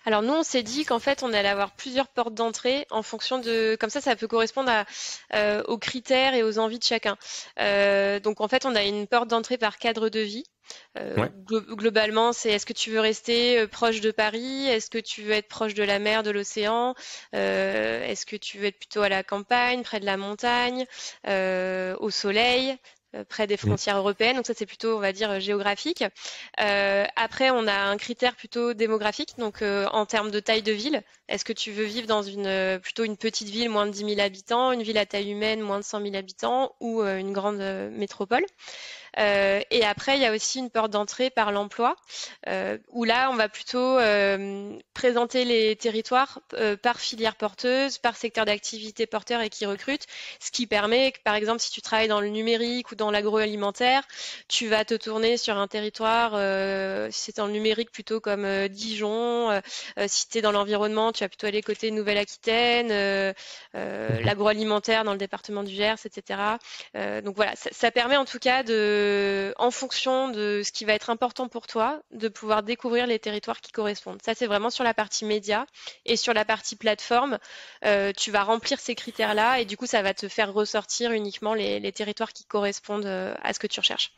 Alors nous, on s'est dit qu'en fait, on allait avoir plusieurs portes d'entrée en fonction de, comme ça peut correspondre aux critères et aux envies de chacun. Donc en fait, on a une porte d'entrée par cadre de vie. Ouais. Globalement, c'est est-ce que tu veux rester proche de Paris? Est-ce que tu veux être proche de la mer, de l'océan? Est-ce que tu veux être plutôt à la campagne, près de la montagne, au soleil? Près des Mm. frontières européennes, donc ça c'est plutôt, on va dire, géographique. Après, on a un critère plutôt démographique, donc en termes de taille de ville. Est-ce que tu veux vivre dans plutôt une petite ville, moins de 10 000 habitants, une ville à taille humaine, moins de 100 000 habitants, ou une grande métropole? Et après, il y a aussi une porte d'entrée par l'emploi, où là, on va plutôt présenter les territoires par filière porteuse, par secteur d'activité porteur et qui recrute, ce qui permet que, par exemple, si tu travailles dans le numérique ou dans l'agroalimentaire, tu vas te tourner sur un territoire, si c'est dans le numérique, plutôt comme Dijon. Si tu es dans l'environnement, tu vas plutôt aller côté Nouvelle-Aquitaine, Mhm. l'agroalimentaire dans le département du Gers, etc. Donc voilà, ça permet en tout cas en fonction de ce qui va être important pour toi, de pouvoir découvrir les territoires qui correspondent. Ça, c'est vraiment sur la partie média et sur la partie plateforme. Tu vas remplir ces critères-là et du coup, ça va te faire ressortir uniquement les territoires qui correspondent à ce que tu recherches.